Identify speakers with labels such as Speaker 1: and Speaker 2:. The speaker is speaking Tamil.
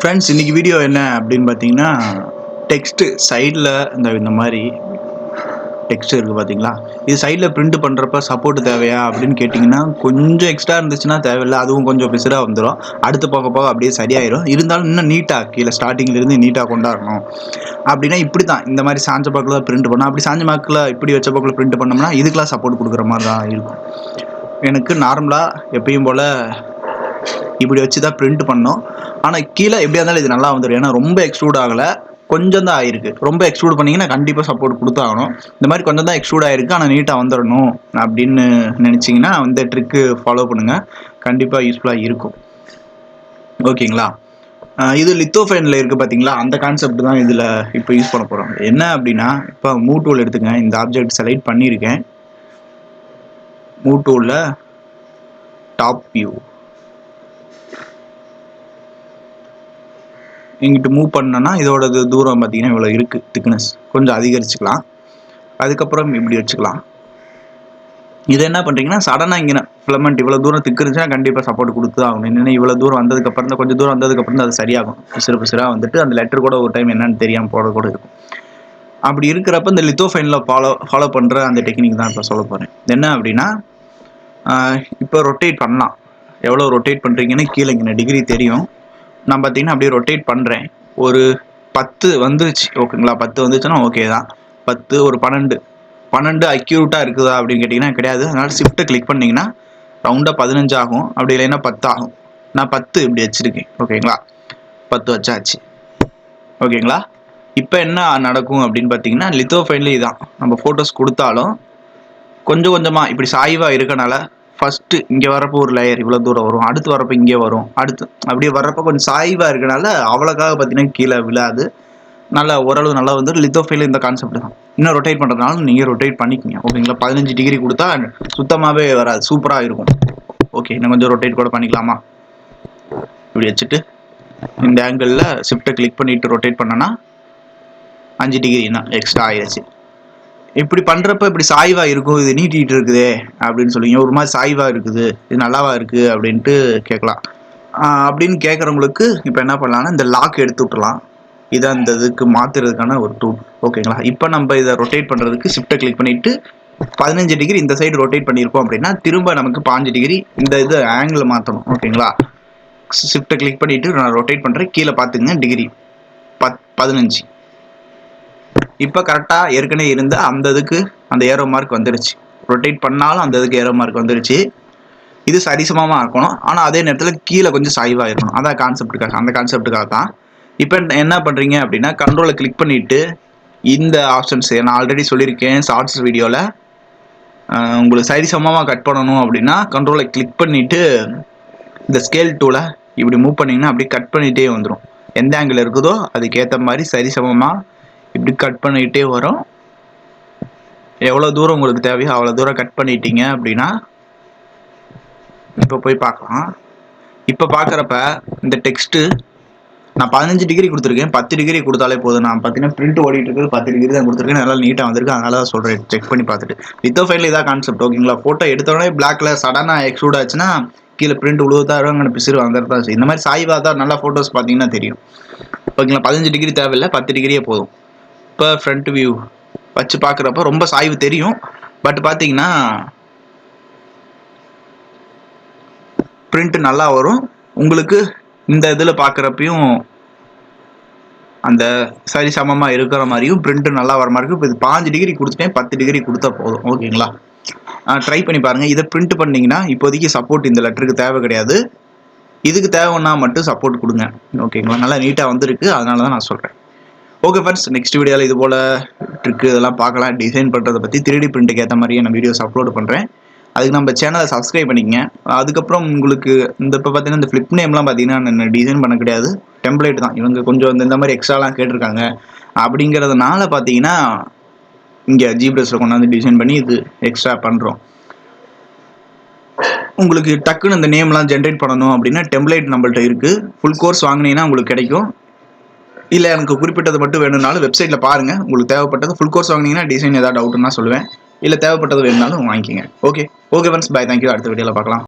Speaker 1: ஃப்ரெண்ட்ஸ், இன்னைக்கு வீடியோ என்ன அப்படின்னு பார்த்தீங்கன்னா, டெக்ஸ்ட்டு சைடில் இந்த மாதிரி டெக்ஸ்ட் இருக்குது பார்த்தீங்களா, இது சைடில் பிரிண்ட் பண்ணுறப்ப சப்போர்ட் தேவையா அப்படின்னு கேட்டிங்கன்னா, கொஞ்சம் எக்ஸ்ட்ரா இருந்துச்சுன்னா தேவையில்லை, அதுவும் கொஞ்சம் பிசுராக வந்துடும். அடுத்து போக போக அப்படியே சரியாயிடும். இருந்தாலும் இன்னும் நீட்டாக கீழே ஸ்டார்டிங்லேருந்து நீட்டாக கொண்டாடணும் அப்படின்னா இப்படி தான் இந்த மாதிரி சாஞ்ச பக்கில் பிரிண்ட் பண்ணணும். அப்படி சாஞ்ச பக்கில் இப்படி வச்ச பக்கில் பிரிண்ட் பண்ணோம்னா இதுக்கெலாம் சப்போர்ட் கொடுக்குற மாதிரி தான் இருக்கும். எனக்கு நார்மலாக எப்பயும் போல் இப்படி வச்சு தான் பிரிண்ட் பண்ணோம். ஆனால் கீழே எப்படியா இருந்தாலும் இது நல்லா வந்துடும். ஏன்னா ரொம்ப எக்ஸ்ட்ரூட் ஆகலை, கொஞ்சம் தான் ஆயிருக்கு. ரொம்ப எக்ஸ்ட்ரூட் பண்ணிங்கன்னா கண்டிப்பாக சப்போர்ட் கொடுத்தாகணும். இந்த மாதிரி கொஞ்சம் தான் எக்ஸ்ட்ரூட் ஆயிருக்கு, ஆனால் நீட்டாக வந்துடணும் அப்படின்னு நினச்சிங்கன்னா இந்த ட்ரிக்கு ஃபாலோ பண்ணுங்கள், கண்டிப்பாக யூஸ்ஃபுல்லாக இருக்கும். ஓகேங்களா? இது லித்தோஃபைனில் இருக்குது பார்த்தீங்களா, அந்த கான்செப்ட் தான் இதில் இப்போ யூஸ் பண்ண போகிறோம். என்ன அப்படின்னா, இப்போ மூவ் டூல் எடுத்துங்க. இந்த ஆப்ஜெக்ட் செலக்ட் பண்ணியிருக்கேன். மூவ் டூலில் டாப் வியூ இங்கிட்டு மூவ் பண்ணோன்னா இதோட தூரம் பார்த்தீங்கன்னா இவ்வளோ இருக்குது. திக்னஸ் கொஞ்சம் அதிகரிச்சுக்கலாம். அதுக்கப்புறம் இப்படி வச்சுக்கலாம். இது என்ன பண்ணுறீங்கன்னா, சடனாக இங்கே ஃபிலமெண்ட் இவ்வளோ தூரம் திக்கு இருந்துச்சுன்னா கண்டிப்பாக சப்போர்ட் கொடுத்து தான் ஆகணும். என்னென்ன இவ்வளோ தூரம் வந்ததுக்கப்புறம் தான், கொஞ்சம் தூரம் வந்ததுக்கப்புறம் தான் அது சரியாகும். பிசுறாக வந்துட்டு அந்த லெட்டர் கூட ஒரு டைம் என்னன்னு தெரியாமல் போட கூட இருக்கும். அப்படி இருக்கிறப்ப இந்த லித்தோஃபைனில் ஃபாலோ பண்ணுற அந்த டெக்னிக் தான் இப்போ சொல்ல போகிறேன். என்ன அப்படின்னா, இப்போ ரொட்டேட் பண்ணலாம். எவ்வளோ ரொட்டேட் பண்ணுறீங்கன்னு கீழே இங்கே டிகிரி தெரியும். நான் பார்த்தீங்கன்னா அப்படியே ரொட்டேட் பண்ணுறேன். ஒரு 10 வந்துருச்சு. ஓகேங்களா? 10 வந்துச்சுன்னா ஓகே தான். 10 ஒரு 12 அக்யூரேட்டாக இருக்குதா அப்படின்னு கேட்டிங்கன்னா கிடையாது. அதனால் ஷிஃப்ட்டை கிளிக் பண்ணிங்கன்னா ரவுண்டாக 15 ஆகும். அப்படி இல்லைன்னா 10 ஆகும். நான் 10 இப்படி வச்சுருக்கேன். ஓகேங்களா? 10 வச்சாச்சு. ஓகேங்களா? இப்போ என்ன நடக்கும் அப்படின்னு பார்த்தீங்கன்னா, லித்தோஃபைன்ல இதான் நம்ம ஃபோட்டோஸ் கொடுத்தாலும் கொஞ்சம் கொஞ்சமாக இப்படி சாய்வாக இருக்கனால ஃபஸ்ட்டு இங்கே வரப்போ ஒரு லேயர் இவ்வளோ தூரம் வரும், அடுத்து வரப்போ இங்கே வரும், அடுத்து அப்படியே வர்றப்போ கொஞ்சம் சாய்வாக இருக்கனால அவ்வளோக்காக பார்த்தீங்கன்னா கீழே விழாது. நல்லா ஓரளவு நல்லா வந்து லித்தோஃபைனில் இந்த கான்செப்ட் தான். இன்னும் ரொட்டேட் பண்ணுறதுனால நீங்கள் ரொட்டேட் பண்ணிக்கோங்க. ஓகேங்களா? 15 டிகிரி கொடுத்தா சுத்தமாகவே வராது, சூப்பராக இருக்கும். ஓகே, இன்னும் கொஞ்சம் ரொட்டேட் கூட பண்ணிக்கலாமா? இப்படி வச்சுட்டு இந்த ஆங்கிளில் ஷிஃப்ட்டை கிளிக் பண்ணிவிட்டு ரொட்டேட் பண்ணோன்னா 5 டிகிரினா எக்ஸ்ட்ரா ஆயிடுச்சு. இப்படி பண்ணுறப்ப இப்படி சாய்வாக இருக்கும், இது நீட்டிகிட்டு இருக்குதே அப்படின்னு சொல்லுவீங்க. ஒரு மாதிரி சாய்வாக இருக்குது, இது நல்லாவா இருக்குது அப்படின்ட்டு கேட்கலாம். அப்படின்னு கேட்குறவங்களுக்கு இப்போ என்ன பண்ணலான்னா, இந்த லாக் எடுத்து விட்டுலாம். இதை அந்த இதுக்கு மாற்றுறதுக்கான ஒரு டூல். ஓகேங்களா? இப்போ நம்ம இதை ரொட்டேட் பண்ணுறதுக்கு ஷிஃப்ட்டை கிளிக் பண்ணிவிட்டு 15 டிகிரி இந்த சைடு ரொட்டேட் பண்ணியிருக்கோம் அப்படின்னா திரும்ப நமக்கு 5 டிகிரி இந்த இது ஆங்கிள் மாற்றணும். ஓகேங்களா? ஷிஃப்ட்டை கிளிக் பண்ணிவிட்டு நான் ரொட்டேட் பண்ணுறேன். கீழே பார்த்துங்க டிகிரி 15. இப்போ கரெக்டாக ஏற்கனவே இருந்த அந்த இதுக்கு அந்த ஏரோ மார்க் வந்துருச்சு. ரொட்டேட் பண்ணாலும் அந்த இதுக்கு ஏரோ மார்க் வந்துருச்சு. இது சரிசமமாக இருக்கணும், ஆனால் அதே நேரத்தில் கீழே கொஞ்சம் சாய்வாக இருக்கணும். அதான் கான்செப்டுக்காக, அந்த கான்செப்டுக்காக தான். இப்போ என்ன பண்ணுறீங்க அப்படின்னா, கண்ட்ரோலை கிளிக் பண்ணிவிட்டு இந்த ஆப்ஷன்ஸ் நான் ஆல்ரெடி சொல்லியிருக்கேன் ஷார்ட்ஸ் வீடியோவில். உங்களுக்கு சரிசமமாக கட் பண்ணணும் அப்படின்னா கண்ட்ரோலை கிளிக் பண்ணிவிட்டு இந்த ஸ்கேல் டூலை இப்படி மூவ் பண்ணிங்கன்னா அப்படியே கட் பண்ணிகிட்டே வந்துடும். எந்த ஆங்கிள் இருக்குதோ அதுக்கேற்ற மாதிரி சரிசமமாக இப்படி கட் பண்ணிகிட்டே வரும். எவ்வளோ தூரம் உங்களுக்கு தேவையோ அவ்வளோ தூரம் கட் பண்ணிட்டீங்க அப்படின்னா இப்போ போய் பார்க்கலாம். இப்போ பார்க்குறப்ப இந்த டெக்ஸ்ட்டு நான் 15 டிகிரி கொடுத்துருக்கேன். 10 டிகிரி கொடுத்தாலே போதும். நான் பார்த்தீங்கன்னா பிரிண்ட் ஓடிட்டு இருக்குது 10 டிகிரி தான் கொடுத்துருக்கேன். நல்லா நீட்டாக வந்திருக்கு. அதனால தான் சொல்கிறேன், செக் பண்ணி பார்த்துட்டு. லித்தோஃபைனில் இதான் கான்செப்ட். ஓகேங்களா? ஃபோட்டோ எடுத்தோடனே பிளாக்ல சடனாக எக்ஸ்ட்ரூட் ஆச்சுன்னா கீழே பிரிண்ட் உழுவதா இருக்கும், பிசிறு வந்துட்டு தான். இந்த மாதிரி சாய்வாக தான் நல்லா ஃபோட்டோஸ் பார்த்தீங்கன்னா தெரியும். ஓகேங்களா? 15 டிகிரி தேவையில்லை, 10 டிகிரியே போதும். இப்போ ஃப்ரண்ட் வியூ வச்சு பார்க்குறப்ப ரொம்ப சாய்வு தெரியும். பட் பார்த்தீங்கன்னா பிரிண்ட் நல்லா வரும். உங்களுக்கு இந்த இதில் பார்க்குறப்பையும் அந்த சரி சமமாக இருக்கிற மாதிரியும் பிரிண்ட் நல்லா வர மாதிரி இருக்கும். இப்போ இது 5 டிகிரி கொடுத்துட்டேன், 10 டிகிரி கொடுத்தா போதும். ஓகேங்களா? ட்ரை பண்ணி பாருங்கள். இதை பிரிண்ட் பண்ணிங்கன்னா இப்போதைக்கு சப்போர்ட் இந்த லெட்டருக்கு தேவை கிடையாது. இதுக்கு தேவைன்னா மட்டும் சப்போர்ட் கொடுங்க. ஓகேங்களா? நல்லா நீட்டாக வந்திருக்கு, அதனால தான் நான் சொல்கிறேன். ஓகே ஃப்ரெண்ட்ஸ், நெக்ஸ்ட் வீடியோவில் இது போல் ட்ரிக்கு இதெல்லாம் பார்க்கலாம். டிசைன் பண்ணுறதை பற்றி 3D பிரிண்ட்டுக்கு ஏற்ற மாதிரியே நான் வீடியோஸ் அப்லோட் பண்ணுறேன். அதுக்கு நம்ம சேனலை சப்ஸ்கிரைப் பண்ணிக்கங்க. அதுக்கப்புறம் உங்களுக்கு இந்த இப்போ பார்த்தீங்கன்னா இந்த ஃப்ளிப் நேம்லாம் பார்த்தீங்கன்னா நான் டிசைன் பண்ண கிடையாது, டெம்ப்ளேட் தான். இவங்க கொஞ்சம் இந்த மாதிரி எக்ஸ்ட்ராலாம் கேட்டிருக்காங்க. அப்படிங்கிறதுனால பார்த்தீங்கன்னா இங்கே ஜிப்ரஷில் கொண்டாந்து டிசைன் பண்ணி இது எக்ஸ்ட்ரா பண்ணுறோம். உங்களுக்கு டக்குன்னு இந்த நேம்லாம் ஜென்ரேட் பண்ணணும் அப்படின்னா டெம்ப்ளேட் நம்மள்ட்ட இருக்குது. ஃபுல் கோர்ஸ் வாங்கினீங்கன்னா உங்களுக்கு கிடைக்கும். இல்லை எனக்கு குறிப்பிட்டது மட்டும் வேணும்னாலும் வெப்சைட்டில் பாருங்கள். உங்களுக்கு தேவைப்பட்டது ஃபுல் கோர்ஸ் வாங்கினீங்கன்னா டிசைன் ஏதாவது டவுட்னா சொல்லுவேன். இல்லை தேவைப்பட்டது வேணும்னாலும் வாங்கிக்கோங்க. Okay friends, bye, thank you. அடுத்த வீடியோவில் பார்க்கலாம்.